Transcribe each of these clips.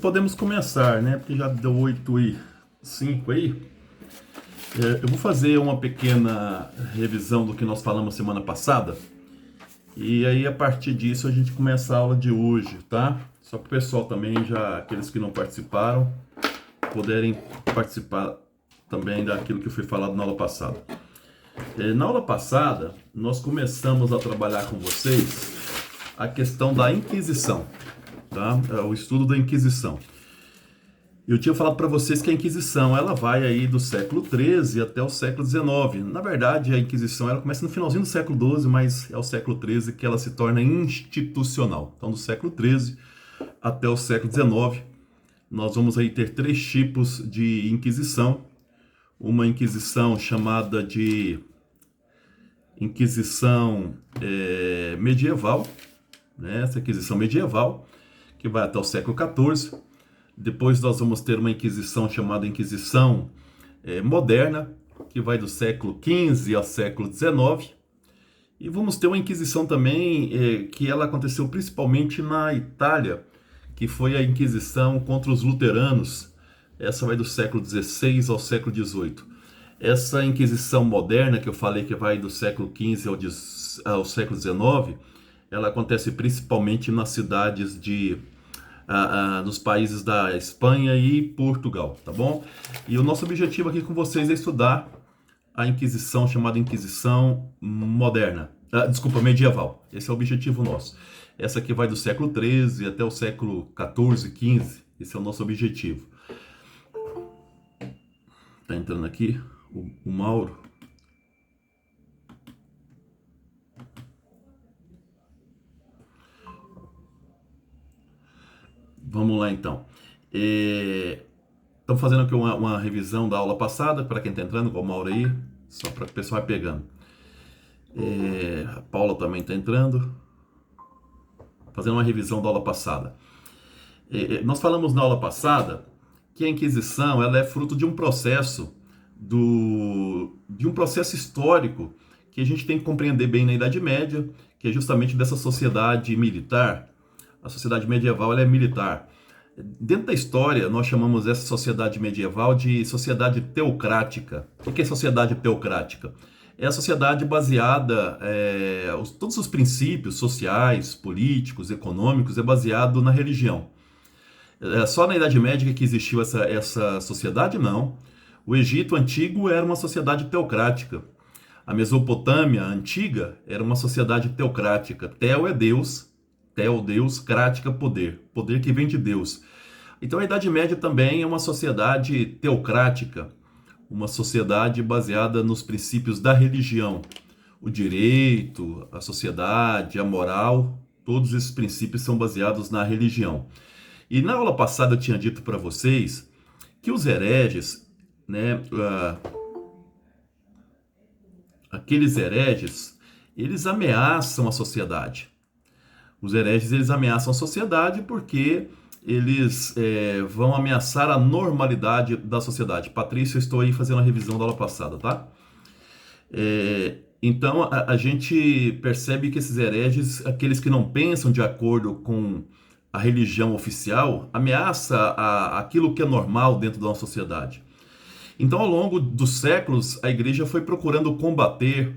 podemos começar, né? Porque já deu 8h05 aí. Eu vou fazer uma pequena revisão do que nós falamos semana passada. E aí, a partir disso, a gente começa a aula de hoje, tá? Só para o pessoal também, já aqueles que não participaram, poderem participar também daquilo que foi falado na aula passada. Na aula passada, nós começamos a trabalhar com vocês a questão da Inquisição, tá? O estudo da Inquisição. Eu tinha falado para vocês que a Inquisição ela vai aí do século XIII até o século XIX. Na verdade, a Inquisição ela começa no finalzinho do século XII, mas é o século XIII que ela se torna institucional. Então, do século XIII até o século XIX, nós vamos aí ter três tipos de Inquisição. Uma Inquisição chamada de Inquisição medieval, né? Essa Inquisição medieval, que vai até o século XIV. Depois nós vamos ter uma Inquisição chamada Inquisição moderna, que vai do século XV ao século XIX. E vamos ter uma Inquisição também que ela aconteceu principalmente na Itália, que foi a Inquisição contra os luteranos. Essa vai do século XVI ao século XVIII. Essa Inquisição moderna, que eu falei que vai do século XV ao século XIX, ela acontece principalmente nas cidades dos países da Espanha e Portugal, tá bom? E o nosso objetivo aqui com vocês é estudar a Inquisição chamada Inquisição moderna, medieval. Esse é o objetivo nosso. Essa aqui vai do século XIII até o século XIV, XV. Esse é o nosso objetivo. Tá entrando aqui o Mauro. Vamos lá então. Estamos fazendo aqui uma revisão da aula passada, para quem está entrando, igual o Mauro aí, só para que o pessoal vai pegando. A Paula também está entrando. Fazendo uma revisão da aula passada. Nós falamos na aula passada que a Inquisição ela é fruto de um processo histórico que a gente tem que compreender bem na Idade Média, que é justamente dessa sociedade militar. A sociedade medieval ela é militar. Dentro da história, nós chamamos essa sociedade medieval de sociedade teocrática. O que é sociedade teocrática? É a sociedade baseada, todos os princípios sociais, políticos, econômicos, é baseado na religião. Só na Idade Média que existiu essa sociedade? Não. O Egito Antigo era uma sociedade teocrática. A Mesopotâmia Antiga era uma sociedade teocrática. Teo é Deus. Teo, Deus, crática, poder. Poder que vem de Deus. Então a Idade Média também é uma sociedade teocrática. Uma sociedade baseada nos princípios da religião. O direito, a sociedade, a moral, todos esses princípios são baseados na religião. E na aula passada eu tinha dito para vocês que os hereges, né, aqueles hereges, eles ameaçam a sociedade. Os hereges, eles ameaçam a sociedade porque eles vão ameaçar a normalidade da sociedade. Patrícia, eu estou aí fazendo a revisão da aula passada, tá? Então, a gente percebe que esses hereges, aqueles que não pensam de acordo com a religião oficial, ameaça aquilo que é normal dentro da nossa sociedade. Então, ao longo dos séculos, a igreja foi procurando combater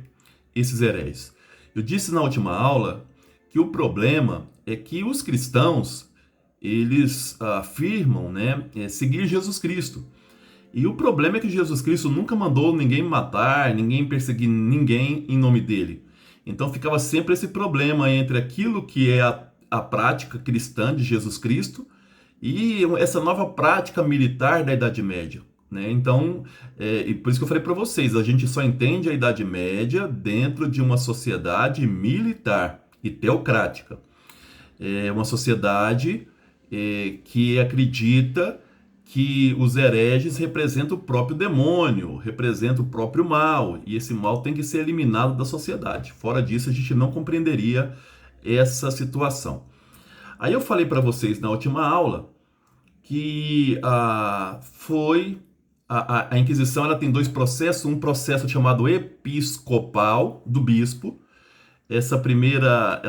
esses hereges. Eu disse na última aula que o problema é que os cristãos, eles afirmam, né, seguir Jesus Cristo. E o problema é que Jesus Cristo nunca mandou ninguém matar, ninguém perseguir ninguém em nome dele. Então ficava sempre esse problema entre aquilo que é a prática cristã de Jesus Cristo e essa nova prática militar da Idade Média, né? Então, e por isso que eu falei para vocês, a gente só entende a Idade Média dentro de uma sociedade militar e teocrática. É uma sociedade que acredita que os hereges representam o próprio demônio, representam o próprio mal, e esse mal tem que ser eliminado da sociedade. Fora disso, a gente não compreenderia essa situação. Aí eu falei para vocês na última aula que a Inquisição ela tem dois processos, um processo chamado episcopal, do bispo. Essa primeira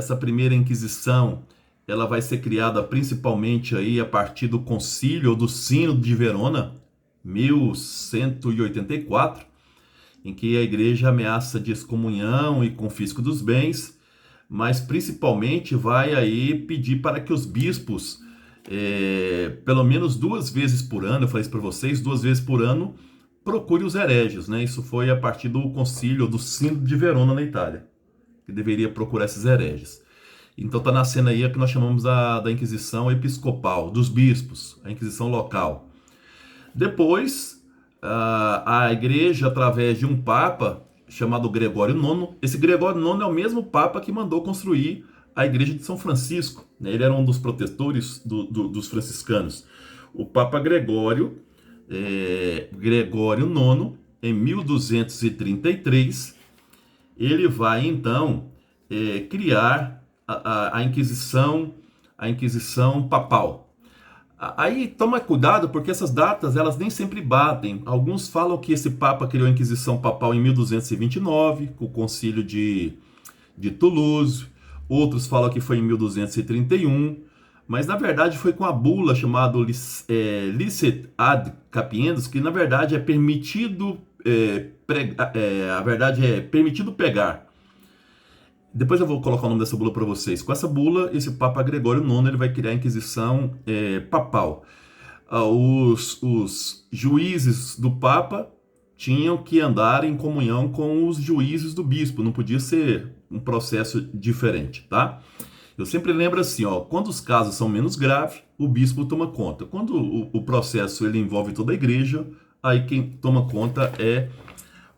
Inquisição ela vai ser criada principalmente aí a partir do Concílio ou do Sínodo de Verona, 1184, em que a igreja ameaça de excomunhão e confisco dos bens, mas principalmente vai aí pedir para que os bispos, pelo menos 2 vezes por ano, eu falei isso para vocês, 2 vezes por ano, procure os hereges, né? Isso foi a partir do concílio do Sínodo de Verona na Itália, que deveria procurar esses hereges. Então está nascendo aí o que nós chamamos da Inquisição Episcopal, dos bispos, a Inquisição local. Depois, a igreja, através de um papa chamado Gregório IX, esse Gregório IX é o mesmo papa que mandou construir a igreja de São Francisco, né? Ele era um dos protetores dos franciscanos. O Papa Gregório IX, em 1233, ele vai então criar a Inquisição papal. Aí toma cuidado, porque essas datas elas nem sempre batem. Alguns falam que esse Papa criou a Inquisição papal em 1229, com o Concílio de Toulouse. Outros falam que foi em 1231, mas na verdade foi com a bula chamada Licet ad Capiendos, que na verdade é permitido permitido pegar. Depois eu vou colocar o nome dessa bula para vocês. Com essa bula, esse Papa Gregório IX ele vai criar a Inquisição papal. Os juízes do Papa tinham que andar em comunhão com os juízes do bispo. Não podia ser um processo diferente, tá? Eu sempre lembro assim, quando os casos são menos graves, o bispo toma conta. Quando o processo ele envolve toda a igreja, aí quem toma conta é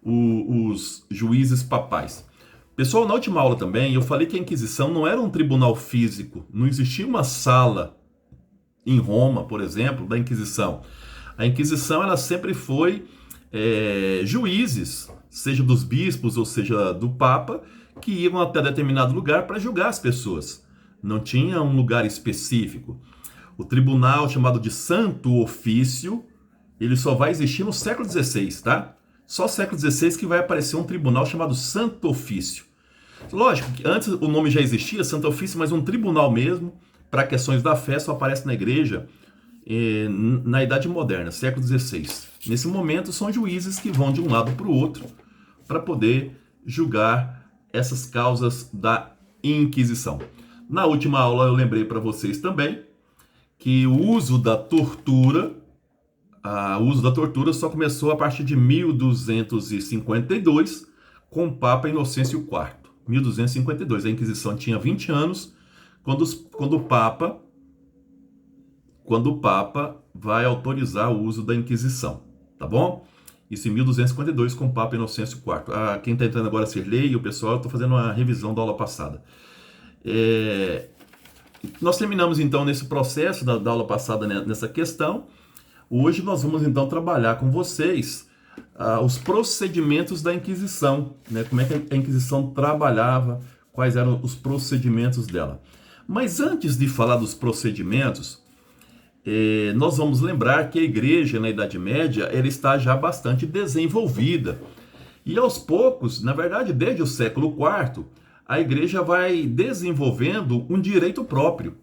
os juízes papais. Pessoal, na última aula também, eu falei que a Inquisição não era um tribunal físico. Não existia uma sala em Roma, por exemplo, da Inquisição. A Inquisição ela sempre foi juízes, seja dos bispos ou seja do Papa, que iam até determinado lugar para julgar as pessoas. Não tinha um lugar específico. O tribunal chamado de Santo Ofício, ele só vai existir no século XVI, tá? Só século XVI que vai aparecer um tribunal chamado Santo Ofício. Lógico que antes o nome já existia, Santo Ofício, mas um tribunal mesmo, para questões da fé, só aparece na igreja na Idade Moderna, século XVI. Nesse momento são juízes que vão de um lado para o outro para poder julgar essas causas da Inquisição. Na última aula eu lembrei para vocês também que o uso da tortura só começou a partir de 1252 com o Papa Inocêncio IV. 1252, a Inquisição tinha 20 anos quando o Papa vai autorizar o uso da Inquisição, tá bom? Isso em 1252 com o Papa Inocêncio IV. Quem está entrando agora a Cirlei e o pessoal, eu estou fazendo uma revisão da aula passada. Nós terminamos então nesse processo da aula passada nessa questão. Hoje nós vamos então trabalhar com vocês os procedimentos da Inquisição, né? Como é que a Inquisição trabalhava, quais eram os procedimentos dela. Mas antes de falar dos procedimentos, nós vamos lembrar que a igreja na Idade Média ela está já bastante desenvolvida. E aos poucos, na verdade desde o século IV, a igreja vai desenvolvendo um direito próprio.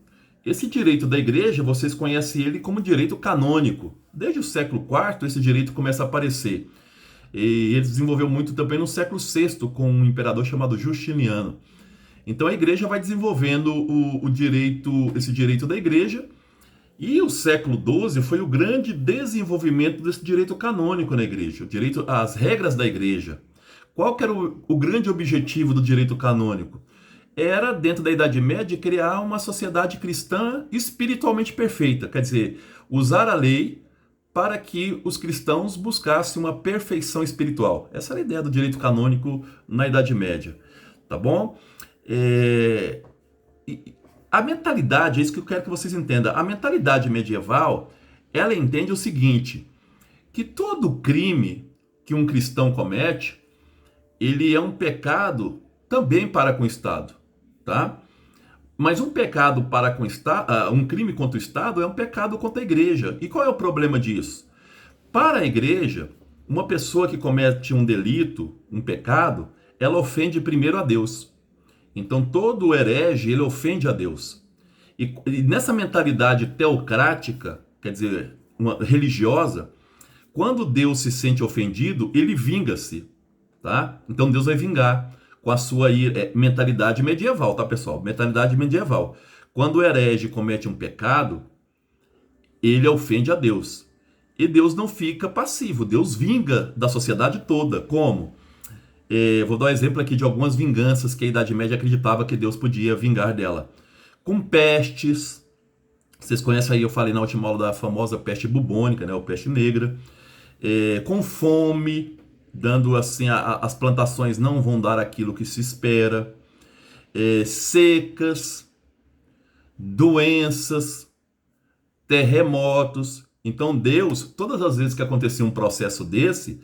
Esse direito da igreja, vocês conhecem ele como direito canônico. Desde o século IV, esse direito começa a aparecer. E ele desenvolveu muito também no século VI, com um imperador chamado Justiniano. Então a igreja vai desenvolvendo esse direito da igreja. E o século XII foi o grande desenvolvimento desse direito canônico na igreja, as regras da igreja. Qual que era o grande objetivo do direito canônico? Era, dentro da Idade Média, criar uma sociedade cristã espiritualmente perfeita. Quer dizer, usar a lei para que os cristãos buscassem uma perfeição espiritual. Essa era a ideia do direito canônico na Idade Média. Tá bom? A mentalidade, é isso que eu quero que vocês entendam. A mentalidade medieval, ela entende o seguinte, que todo crime que um cristão comete, ele é um pecado também para com o Estado, tá? Mas um pecado para com o Estado, um crime contra o Estado é um pecado contra a igreja. E qual é o problema disso? Para a igreja, uma pessoa que comete um delito, um pecado, ela ofende primeiro a Deus. Então todo herege, ele ofende a Deus. E nessa mentalidade teocrática, quer dizer, religiosa, quando Deus se sente ofendido, ele vinga-se, tá? Então Deus vai vingar com a sua mentalidade medieval, tá, pessoal? Mentalidade medieval. Quando o herege comete um pecado, ele ofende a Deus. E Deus não fica passivo, Deus vinga da sociedade toda. Como? Vou dar um exemplo aqui de algumas vinganças que a Idade Média acreditava que Deus podia vingar dela. Com pestes, vocês conhecem aí, eu falei na última aula da famosa peste bubônica, né, ou peste negra. Com fome, dando assim, as plantações não vão dar aquilo que se espera. Secas, doenças, terremotos. Então Deus, todas as vezes que acontecia um processo desse,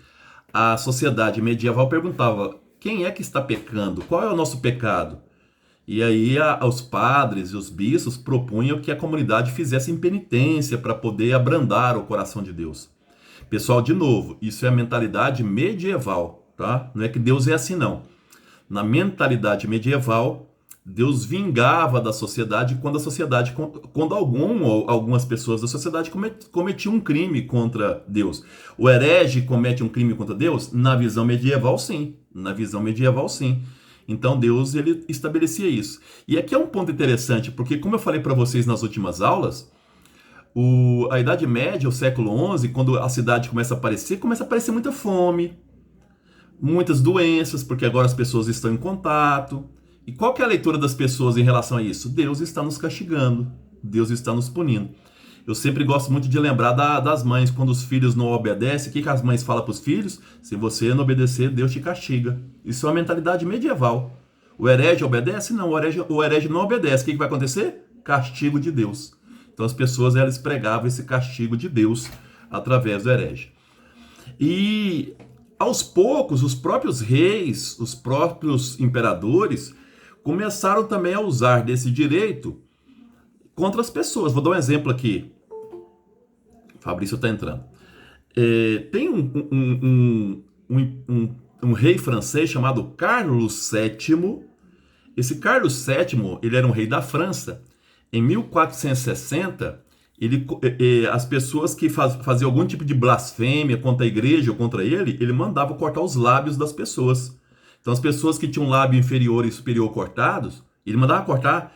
a sociedade medieval perguntava: quem é que está pecando? Qual é o nosso pecado? E aí os padres e os bispos propunham que a comunidade fizesse penitência para poder abrandar o coração de Deus. Pessoal, de novo, isso é a mentalidade medieval, tá? Não é que Deus é assim, não. Na mentalidade medieval, Deus vingava da sociedade quando algumas pessoas da sociedade cometiam um crime contra Deus. O herege comete um crime contra Deus? Na visão medieval, sim. Na visão medieval, sim. Então Deus, ele estabelecia isso. E aqui é um ponto interessante, porque como eu falei para vocês nas últimas aulas, a Idade Média, o século XI, quando a cidade começa a aparecer muita fome, muitas doenças, porque agora as pessoas estão em contato. E qual que é a leitura das pessoas em relação a isso? Deus está nos castigando, Deus está nos punindo. Eu sempre gosto muito de lembrar das mães, quando os filhos não obedecem, o que as mães falam para os filhos? Se você não obedecer, Deus te castiga. Isso é uma mentalidade medieval. O herege obedece? Não, o herege não obedece. O que vai acontecer? Castigo de Deus. Então as pessoas, elas pregavam esse castigo de Deus através do herege. E aos poucos, os próprios reis, os próprios imperadores começaram também a usar desse direito contra as pessoas. Vou dar um exemplo aqui. Fabrício está entrando. Tem um rei francês chamado Carlos VII. Esse Carlos VII, ele era um rei da França. Em 1460, as pessoas que faziam algum tipo de blasfêmia contra a igreja ou contra ele mandava cortar os lábios das pessoas. Então as pessoas que tinham lábio inferior e superior cortados, ele mandava cortar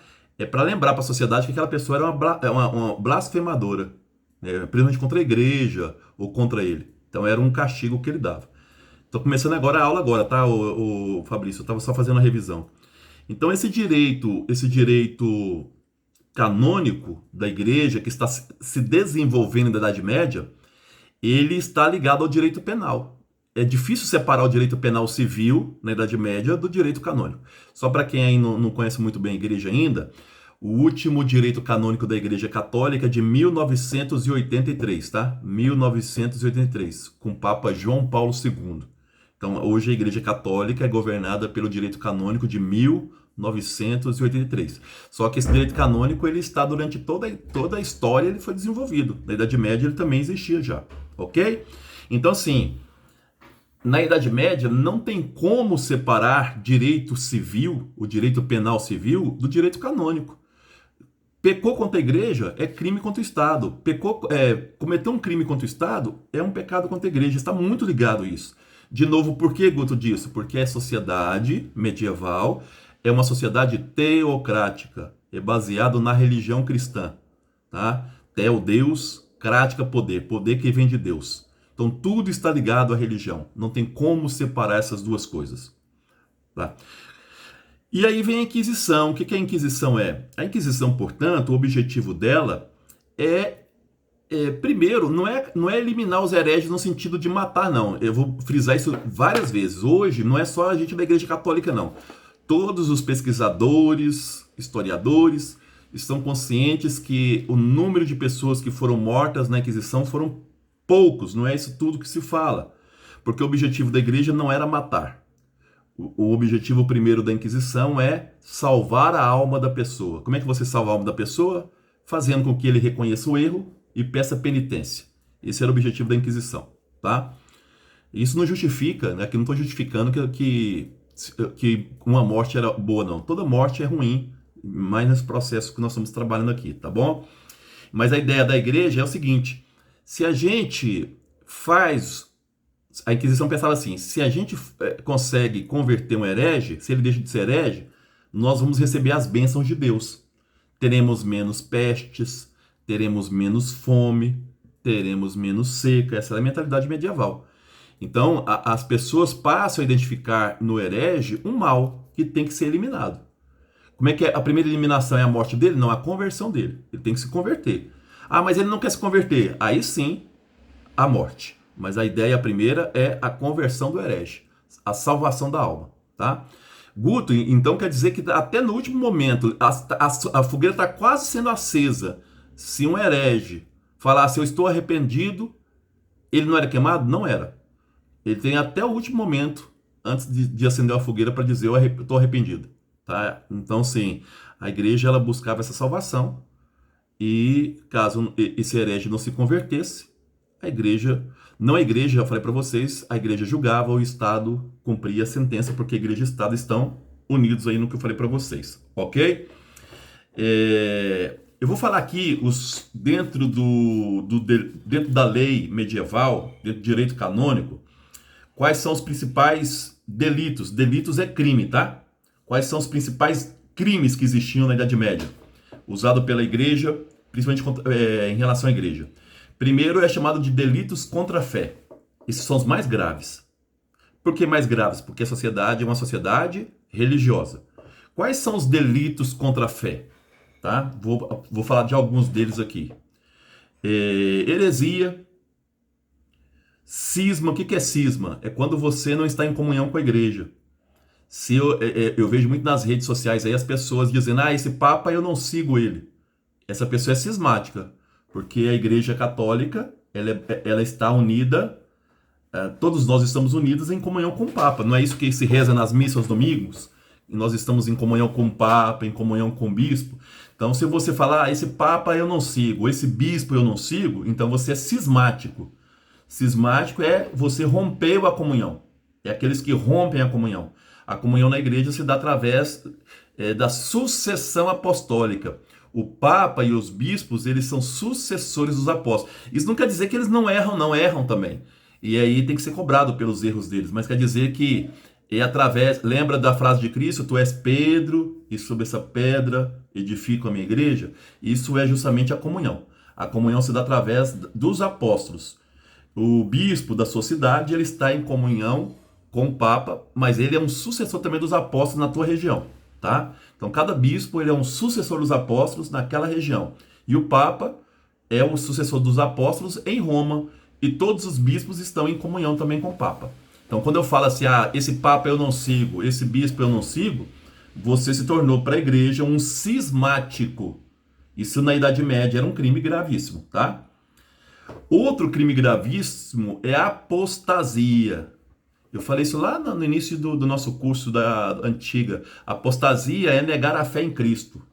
para lembrar para a sociedade que aquela pessoa era uma blasfemadora, principalmente contra a igreja ou contra ele. Então era um castigo que ele dava. Estou começando agora a aula agora, tá, o Fabrício? Eu estava só fazendo a revisão. Então esse direito canônico da igreja, que está se desenvolvendo na Idade Média, ele está ligado ao direito penal. É difícil separar o direito penal civil na Idade Média do direito canônico. Só para quem aí não conhece muito bem a igreja ainda, o último direito canônico da Igreja Católica é de 1983, tá? 1983, com o Papa João Paulo II. Então, hoje a Igreja Católica é governada pelo direito canônico de 1983. Só que esse direito canônico, ele está durante toda a história, ele foi desenvolvido. Na Idade Média ele também existia já, ok? Então, assim, na Idade Média não tem como separar direito civil, o direito penal civil, do direito canônico. Pecou contra a igreja é crime contra o Estado. Cometeu um crime contra o Estado é um pecado contra a igreja. Está muito ligado a isso. De novo, por que, Guto, disso? Porque a sociedade medieval é uma sociedade teocrática, é baseado na religião cristã, tá? Teo, Deus, crática, poder que vem de Deus. Então tudo está ligado à religião, não tem como separar essas duas coisas, tá? E aí vem a Inquisição. O que a Inquisição é? A Inquisição, portanto, o objetivo dela primeiro, não é eliminar os hereges no sentido de matar, não. Eu vou frisar isso várias vezes. Hoje, não é só a gente da Igreja Católica, não. Todos os pesquisadores, historiadores, estão conscientes que o número de pessoas que foram mortas na Inquisição foram poucos. Não é isso tudo que se fala. Porque o objetivo da Igreja não era matar. O objetivo primeiro da Inquisição é salvar a alma da pessoa. Como é que você salva a alma da pessoa? Fazendo com que ele reconheça o erro e peça penitência. Esse era o objetivo da Inquisição, tá? Isso não justifica, né? Que não estou justificando que uma morte era boa, não. Toda morte é ruim mais nesse processo que nós estamos trabalhando aqui, tá bom? Mas a ideia da igreja é o seguinte: se a gente faz. A Inquisição pensava assim: se a gente consegue converter um herege, se ele deixa de ser herege, nós vamos receber as bênçãos de Deus. Teremos menos pestes, teremos menos fome, teremos menos seca. Essa é a mentalidade medieval. Então, as pessoas passam a identificar no herege um mal que tem que ser eliminado. Como é que é? A primeira eliminação é a morte dele? Não, a conversão dele. Ele tem que se converter. Ah, mas ele não quer se converter. Aí sim, a morte. Mas a ideia primeira é a conversão do herege, a salvação da alma, tá? Guto, então quer dizer que até no último momento, a fogueira está quase sendo acesa. Se um herege falasse, eu estou arrependido, ele não era queimado? Não era. Ele tem até o último momento, antes de acender a fogueira, para dizer, eu estou arrependido. Tá? Então, sim, a igreja ela buscava essa salvação, e caso esse herege não se convertesse, a igreja, não a igreja, já falei para vocês, a igreja julgava, o Estado cumpria a sentença, porque a igreja e o Estado estão unidos aí no que eu falei para vocês, ok? Eu vou falar aqui, dentro da lei medieval, dentro do direito canônico, quais são os principais delitos. Delitos é crime, tá? Quais são os principais crimes que existiam na Idade Média, usado pela igreja, principalmente em relação à igreja. Primeiro é chamado de delitos contra a fé. Esses são os mais graves. Por que mais graves? Porque a sociedade é uma sociedade religiosa. Quais são os delitos contra a fé? Tá? Vou falar de alguns deles aqui. Heresia, cisma. O que é cisma? É quando você não está em comunhão com a igreja. Se eu vejo muito nas redes sociais aí as pessoas dizendo, esse Papa eu não sigo ele. Essa pessoa é cismática, porque a Igreja Católica ela está unida, todos nós estamos unidos em comunhão com o Papa. Não é isso que se reza nas missas aos domingos? E nós estamos em comunhão com o Papa, em comunhão com o Bispo. Então, se você falar, esse Papa eu não sigo, esse Bispo eu não sigo, então você é cismático. Cismático é você rompeu a comunhão. É aqueles que rompem a comunhão. A comunhão na igreja se dá através da sucessão apostólica. O Papa e os bispos, eles são sucessores dos apóstolos. Isso não quer dizer que eles não erram também. E aí tem que ser cobrado pelos erros deles. Mas quer dizer que é através... Lembra da frase de Cristo? Tu és Pedro, e sobre essa pedra edifico a minha igreja. Isso é justamente a comunhão. A comunhão se dá através dos apóstolos. O bispo da sua cidade, ele está em comunhão com o Papa, mas ele é um sucessor também dos apóstolos na tua região, tá? Então, cada bispo ele é um sucessor dos apóstolos naquela região. E o Papa é o sucessor dos apóstolos em Roma, e todos os bispos estão em comunhão também com o Papa. Então, quando eu falo assim, esse Papa eu não sigo, esse bispo eu não sigo, você se tornou para a igreja um cismático. Isso na Idade Média era um crime gravíssimo, tá? Outro crime gravíssimo é a apostasia. Eu falei isso lá no início do nosso curso da antiga. Apostasia é negar a fé em Cristo.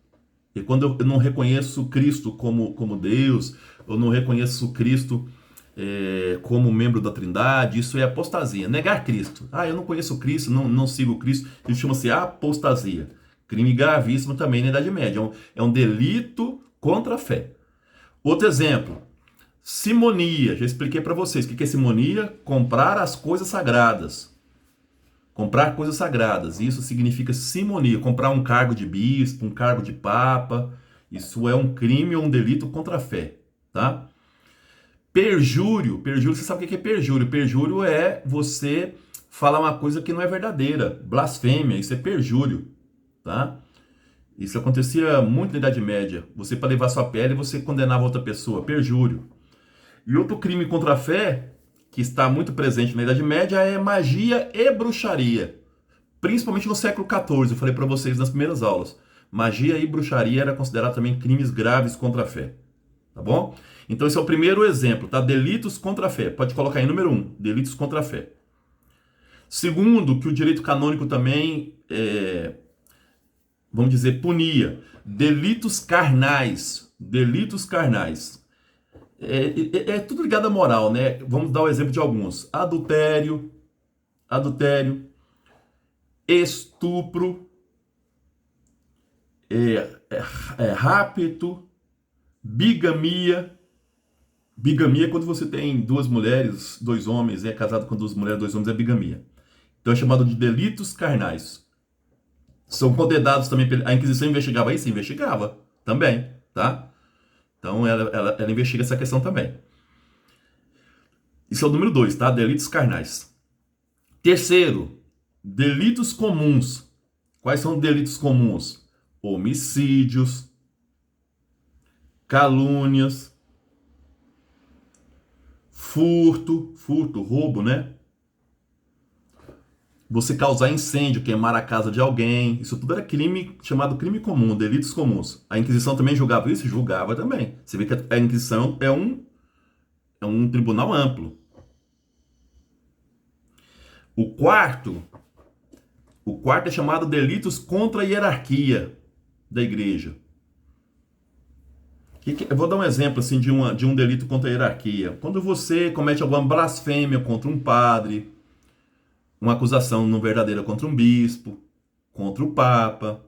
E quando eu não reconheço Cristo como Deus, eu não reconheço Cristo como membro da Trindade, isso é apostasia. Negar Cristo. Eu não conheço Cristo, não sigo Cristo. Isso chama-se apostasia. Crime gravíssimo também na Idade Média. É um delito contra a fé. Outro exemplo. Simonia, já expliquei para vocês o que é simonia? Comprar as coisas sagradas. Comprar coisas sagradas, isso significa simonia, comprar um cargo de bispo, um cargo de papa, isso é um crime ou um delito contra a fé, tá? Perjúrio, você sabe o que é perjúrio? Perjúrio é você falar uma coisa que não é verdadeira, blasfêmia, isso é perjúrio, tá? Isso acontecia muito na Idade Média, você para levar sua pele, você condenava outra pessoa, perjúrio. E outro crime contra a fé, que está muito presente na Idade Média, é magia e bruxaria. Principalmente no século XIV, eu falei para vocês nas primeiras aulas. Magia e bruxaria era considerado também crimes graves contra a fé. Tá bom? Então esse é o primeiro exemplo, tá? Delitos contra a fé. Pode colocar aí número 1, delitos contra a fé. Segundo, que o direito canônico também, vamos dizer, punia. Delitos carnais. Delitos carnais. É tudo ligado à moral, né? Vamos dar o exemplo de alguns. Adultério, estupro, rapto, bigamia. Bigamia é quando você tem duas mulheres, dois homens, é casado com duas mulheres, dois homens, é bigamia. Então é chamado de delitos carnais. São condenados também. A Inquisição investigava isso? Investigava também, tá? Então ela investiga essa questão também. Isso é o número 2, tá? Delitos carnais. Terceiro, delitos comuns. Quais são os delitos comuns? Homicídios, calúnias, furto, roubo, né? Você causar incêndio, queimar a casa de alguém, isso tudo era crime, chamado crime comum, delitos comuns. A Inquisição também julgava isso? Julgava também. Você vê que a Inquisição é um tribunal amplo. O quarto é chamado delitos contra a hierarquia da igreja. Eu vou dar um exemplo assim, de um delito contra a hierarquia. Quando você comete alguma blasfêmia contra um padre, uma acusação não verdadeira contra um bispo, contra o papa.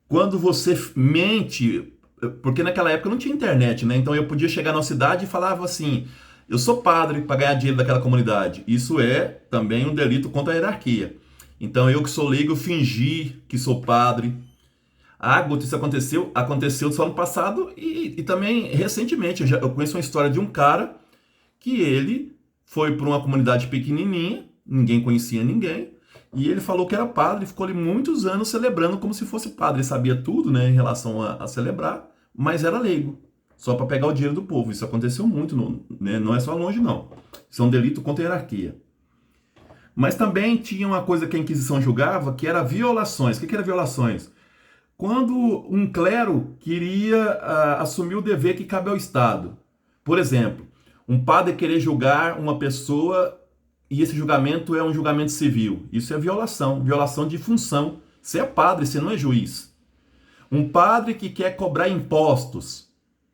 Quando você mente, porque naquela época não tinha internet, né? Então eu podia chegar na cidade e falava assim: eu sou padre para ganhar dinheiro daquela comunidade. Isso é também um delito contra a hierarquia. Então eu que sou leigo fingi que sou padre. Ah, Guto, isso aconteceu só no passado e também recentemente. Eu conheço uma história de um cara que ele foi para uma comunidade pequenininha, ninguém conhecia ninguém, e ele falou que era padre, ficou ali muitos anos celebrando como se fosse padre. Ele sabia tudo, né, em relação a celebrar, mas era leigo, só para pegar o dinheiro do povo. Isso aconteceu muito, né, não é só longe, não. Isso é um delito contra a hierarquia. Mas também tinha uma coisa que a Inquisição julgava, que era violações. O que era violações? Quando um clero queria assumir o dever que cabe ao Estado. Por exemplo, um padre querer julgar uma pessoa e esse julgamento é um julgamento civil. Isso é violação de função. Você é padre, você não é juiz. Um padre que quer cobrar impostos,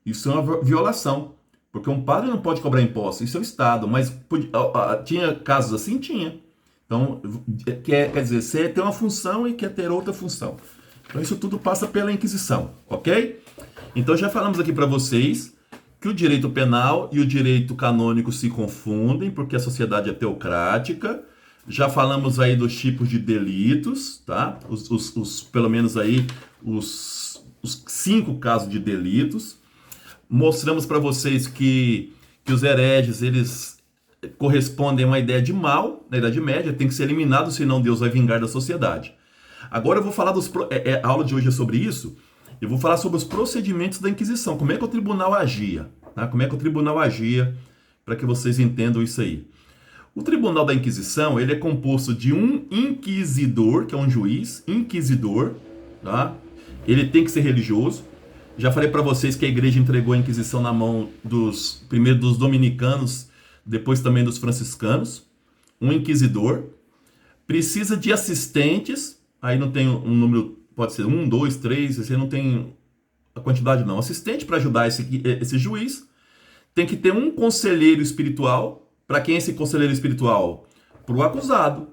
isso é uma violação. Porque um padre não pode cobrar impostos, isso é o Estado. Mas tinha casos assim? Tinha. Então, quer dizer, você tem uma função e quer ter outra função. Então isso tudo passa pela Inquisição, ok? Então já falamos aqui para vocês que o direito penal e o direito canônico se confundem, porque a sociedade é teocrática. Já falamos aí dos tipos de delitos, tá? Pelo menos aí os 5 casos de delitos. Mostramos para vocês que os hereges, eles correspondem a uma ideia de mal na Idade Média, tem que ser eliminado, senão Deus vai vingar da sociedade. Agora eu vou falar a aula de hoje é sobre isso. Eu vou falar sobre os procedimentos da Inquisição, como é que o tribunal agia, tá? Como é que o tribunal agia, para que vocês entendam isso aí. O tribunal da Inquisição, ele é composto de um inquisidor, que é um juiz, inquisidor, tá? Ele tem que ser religioso. Já falei para vocês que a igreja entregou a Inquisição na mão primeiro dos dominicanos, depois também dos franciscanos. Um inquisidor. Precisa de assistentes, aí não tem um número, pode ser 1, 2, 3, você não tem a quantidade não. Assistente para ajudar esse juiz. Tem que ter um conselheiro espiritual. Para quem é esse conselheiro espiritual? Para o acusado.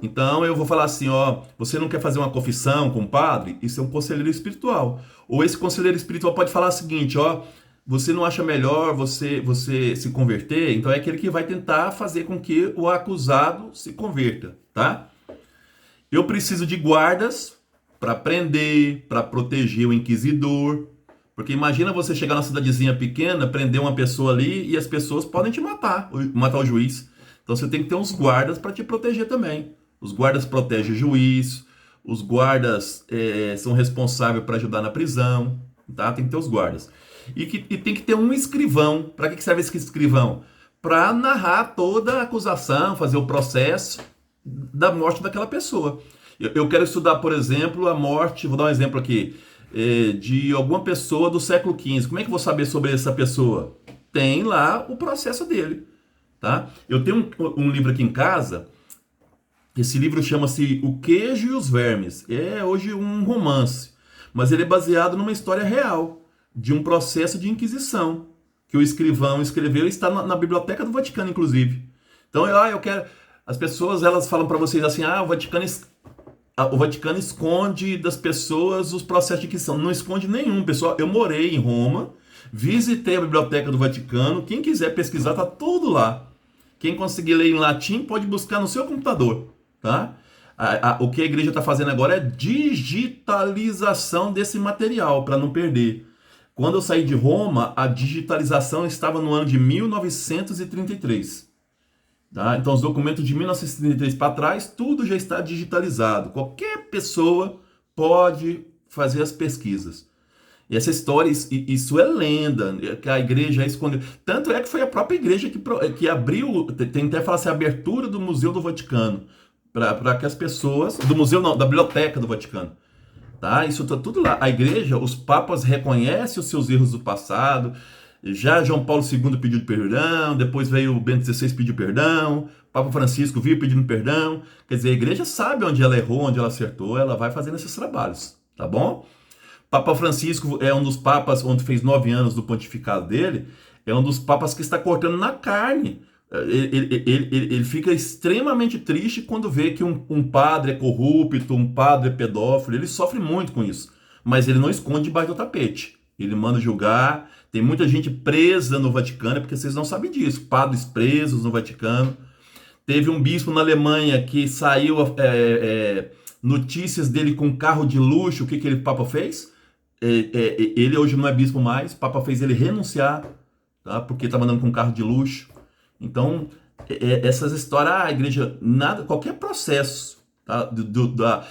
Então eu vou falar assim, ó, você não quer fazer uma confissão com o padre? Isso é um conselheiro espiritual. Ou esse conselheiro espiritual pode falar o seguinte, ó, você não acha melhor você se converter? Então é aquele que vai tentar fazer com que o acusado se converta, tá? Eu preciso de guardas para prender, para proteger o inquisidor. Porque imagina você chegar numa cidadezinha pequena, prender uma pessoa ali e as pessoas podem te matar o juiz. Então você tem que ter uns guardas para te proteger também. Os guardas protegem o juiz, os guardas são responsáveis para ajudar na prisão, tá? Tem que ter os guardas. E tem que ter um escrivão. Para que serve esse escrivão? Para narrar toda a acusação, fazer o processo da morte daquela pessoa. Eu quero estudar, por exemplo, a morte, vou dar um exemplo aqui, de alguma pessoa do século XV. Como é que eu vou saber sobre essa pessoa? Tem lá o processo dele, tá? Eu tenho um livro aqui em casa, esse livro chama-se O Queijo e os Vermes. É hoje um romance, mas ele é baseado numa história real, de um processo de inquisição, que o escrivão escreveu e está na Biblioteca do Vaticano, inclusive. Então, eu quero... As pessoas, elas falam para vocês assim, o Vaticano o Vaticano esconde das pessoas os processos de inquisição. Não esconde nenhum, pessoal. Eu morei em Roma, visitei a Biblioteca do Vaticano. Quem quiser pesquisar, tá tudo lá. Quem conseguir ler em latim pode buscar no seu computador, tá? O que a igreja está fazendo agora é digitalização desse material para não perder. Quando eu saí de Roma, a digitalização estava no ano de 1933. Tá? Então, os documentos de 1933 para trás, tudo já está digitalizado. Qualquer pessoa pode fazer as pesquisas. E essa história, isso é lenda, que a igreja escondeu. Tanto é que foi a própria igreja que abriu, tem até falar assim, a abertura do Museu do Vaticano, para que as pessoas, do museu não, da Biblioteca do Vaticano. Tá? Isso está tudo lá. A igreja, os papas reconhecem os seus erros do passado. Já João Paulo II pediu perdão, depois veio o Bento XVI pediu perdão, Papa Francisco veio pedindo perdão. Quer dizer, a igreja sabe onde ela errou, onde ela acertou, ela vai fazendo esses trabalhos, tá bom? Papa Francisco é um dos papas, onde fez 9 anos do pontificado dele, é um dos papas que está cortando na carne. Ele fica extremamente triste quando vê que um padre é corrupto, um padre é pedófilo. Ele sofre muito com isso, mas ele não esconde debaixo do tapete. Ele manda julgar. Tem muita gente presa no Vaticano, porque vocês não sabem disso. Padres presos no Vaticano. Teve um bispo na Alemanha que saiu notícias dele com um carro de luxo. O que aquele papa fez? Ele hoje não é bispo mais. O papa fez ele renunciar, tá? Porque estava andando com um carro de luxo. Então, essas histórias, a igreja, nada, qualquer processo, tá?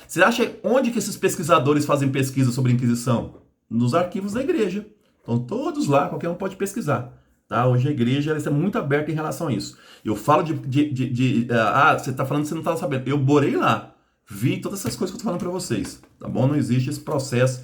Você acha onde que esses pesquisadores fazem pesquisa sobre a Inquisição? Nos arquivos da igreja. Estão todos lá, qualquer um pode pesquisar. Tá? Hoje a igreja ela está muito aberta em relação a isso. Eu falo você está falando que você não estava sabendo. Eu morei lá, vi todas essas coisas que eu estou falando para vocês. Tá bom? Não existe esse processo